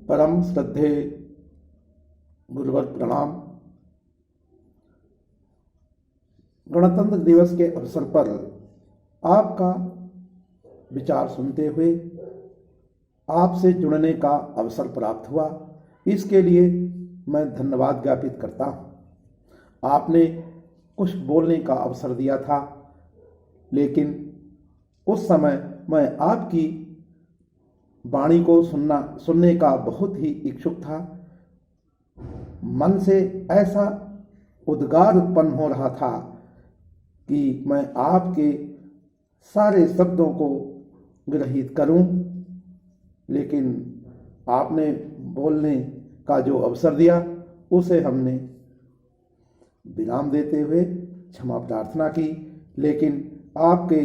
परम श्रद्धेय गुरुवर प्रणाम। गणतंत्र दिवस के अवसर पर आपका विचार सुनते हुए आपसे जुड़ने का अवसर प्राप्त हुआ, इसके लिए मैं धन्यवाद ज्ञापित करता हूँ। आपने कुछ बोलने का अवसर दिया था, लेकिन उस समय मैं आपकी वाणी को सुनने का बहुत ही इच्छुक था। मन से ऐसा उद्गार उत्पन्न हो रहा था कि मैं आपके सारे शब्दों को ग्रहित करूं, लेकिन आपने बोलने का जो अवसर दिया उसे हमने विराम देते हुए क्षमा प्रार्थना की। लेकिन आपके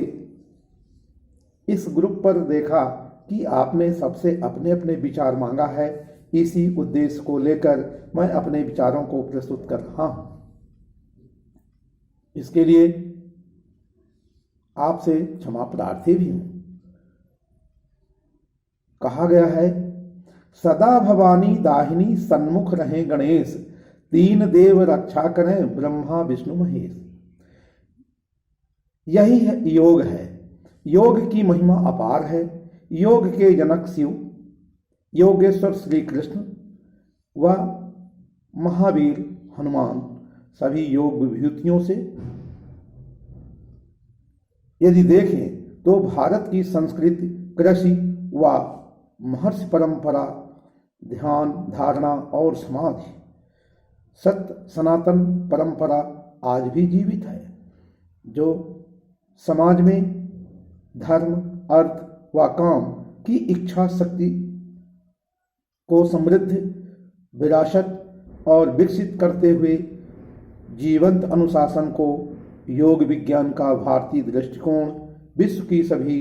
इस ग्रुप पर देखा कि आपने सबसे अपने अपने विचार मांगा है। इसी उद्देश्य को लेकर मैं अपने विचारों को प्रस्तुत कर रहा हूं। इसके लिए आपसे क्षमा प्रार्थी भी हूं। कहा गया है, सदा भवानी दाहिनी सन्मुख रहे गणेश, तीन देव रक्षा करें ब्रह्मा विष्णु महेश। यही है योग है। योग की महिमा अपार है। योग के जनक शिव, योगेश्वर श्री कृष्ण व महावीर हनुमान सभी योग विभूतियों से यदि देखें तो भारत की संस्कृति, कृषि व महर्षि परंपरा, ध्यान, धारणा और समाधि, सत्य सनातन परंपरा आज भी जीवित है, जो समाज में धर्म, अर्थ व काम की इच्छा शक्ति को समृद्ध, विरासत और विकसित करते हुए जीवंत अनुशासन को योग विज्ञान का भारतीय दृष्टिकोण विश्व की सभी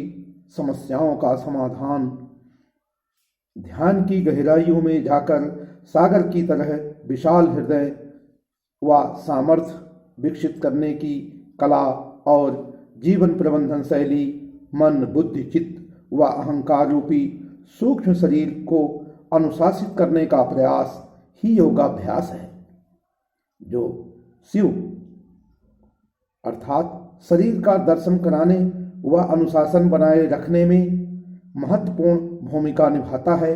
समस्याओं का समाधान, ध्यान की गहराइयों में जाकर सागर की तरह विशाल हृदय व सामर्थ्य विकसित करने की कला और जीवन प्रबंधन शैली, मन, बुद्धि, चित्त व अहंकार रूपी सूक्ष्म शरीर को अनुशासित करने का प्रयास ही योगाभ्यास है, जो शिव अर्थात शरीर का दर्शन कराने व अनुशासन बनाए रखने में महत्वपूर्ण भूमिका निभाता है,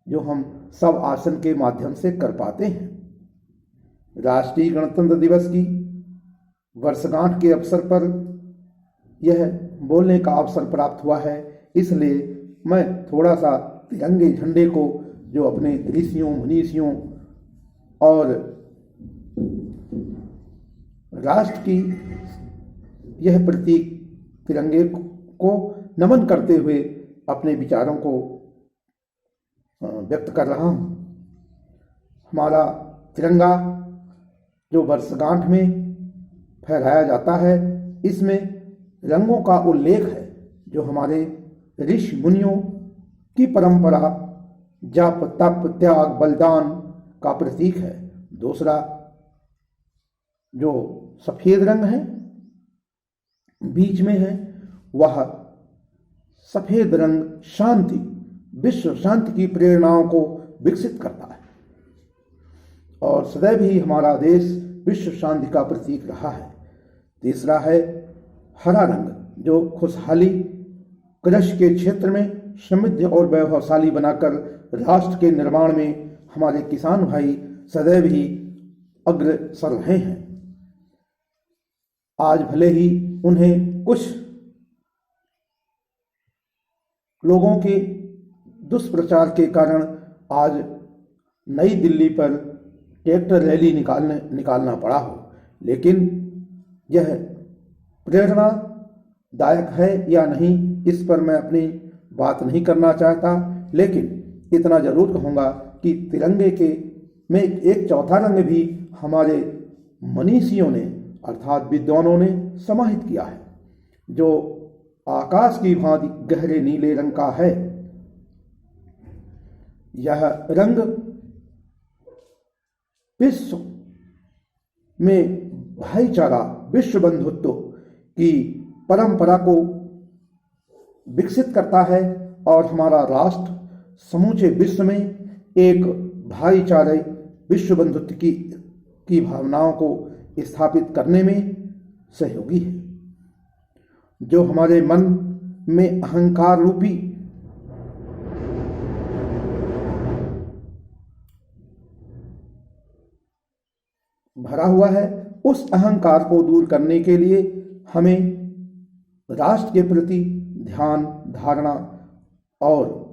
जो हम सब आसन के माध्यम से कर पाते हैं। राष्ट्रीय गणतंत्र दिवस की वर्षगांठ के अवसर पर यह बोलने का अवसर प्राप्त हुआ है, इसलिए मैं थोड़ा सा तिरंगे झंडे को, जो अपने ऋषियों, मुनीषियों और राष्ट्र की यह प्रतीक तिरंगे को नमन करते हुए अपने विचारों को व्यक्त कर रहा हूं। हमारा तिरंगा जो वर्षगांठ में फहराया जाता है, इसमें रंगों का उल्लेख है, जो हमारे ऋषि मुनियों की परंपरा, जप, तप, त्याग, बलिदान का प्रतीक है। दूसरा जो सफेद रंग है बीच में है, वह सफेद रंग शांति, विश्व शांति की प्रेरणाओं को विकसित करता है और सदैव ही हमारा देश विश्व शांति का प्रतीक रहा है। तीसरा है हरा रंग, जो खुशहाली, कृषि के क्षेत्र में समृद्ध और वैभवशाली बनाकर राष्ट्र के निर्माण में हमारे किसान भाई सदैव ही अग्रसर रहे हैं। आज भले ही उन्हें कुछ लोगों के दुष्प्रचार के कारण आज नई दिल्ली पर ट्रैक्टर रैली निकालना पड़ा हो, लेकिन यह प्रेरणादायक है या नहीं, इस पर मैं अपनी बात नहीं करना चाहता। लेकिन इतना जरूर कहूँगा कि तिरंगे के में एक चौथा रंग भी हमारे मनीषियों ने अर्थात विद्वानों ने समाहित किया है, जो आकाश की भांति गहरे नीले रंग का है। यह रंग विश्व में भाईचारा, विश्व बंधुत्व की परंपरा को विकसित करता है और हमारा राष्ट्र समूचे विश्व में एक भाईचारे विश्व बंधुत्व की भावनाओं को स्थापित करने में सहयोगी है। जो हमारे मन में अहंकार रूपी भरा हुआ है, उस अहंकार को दूर करने के लिए हमें राष्ट्र के प्रति ध्यान धारणा और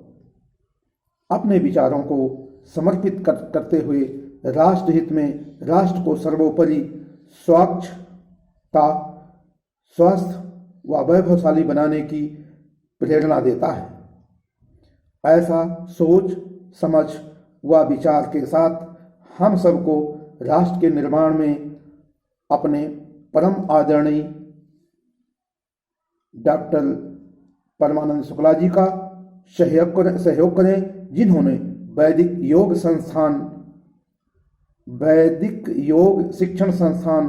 अपने विचारों को समर्पित करते हुए राष्ट्र हित में राष्ट्र को सर्वोपरि स्वच्छता, स्वस्थ व वैभवशाली बनाने की प्रेरणा देता है। ऐसा सोच समझ व विचार के साथ हम सबको राष्ट्र के निर्माण में अपने परम आदरणीय डॉक्टर परमानंद शुक्ला जी का सहयोग करें, जिन्होंने वैदिक योग शिक्षण संस्थान,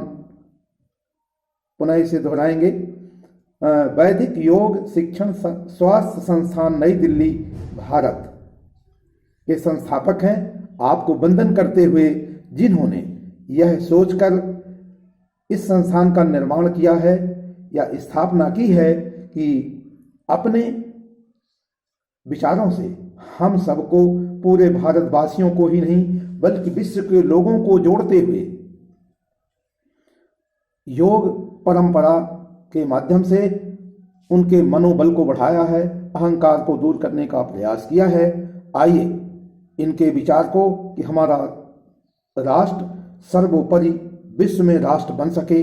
पुनः इसे दोहराएंगे, वैदिक योग शिक्षण स्वास्थ्य संस्थान नई दिल्ली भारत के संस्थापक हैं। आपको वंदन करते हुए जिन्होंने यह सोचकर इस संस्थान का निर्माण किया है या स्थापना की है कि अपने विचारों से हम सबको, पूरे भारतवासियों को ही नहीं बल्कि विश्व के लोगों को जोड़ते हुए योग परंपरा के माध्यम से उनके मनोबल को बढ़ाया है, अहंकार को दूर करने का प्रयास किया है। आइए इनके विचार को कि हमारा राष्ट्र सर्वोपरि विश्व में राष्ट्र बन सके,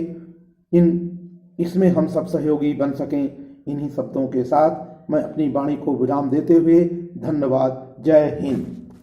इसमें हम सब सहयोगी बन सकें। इन्हीं शब्दों के साथ मैं अपनी वाणी को विराम देते हुए धन्यवाद। जय हिंद।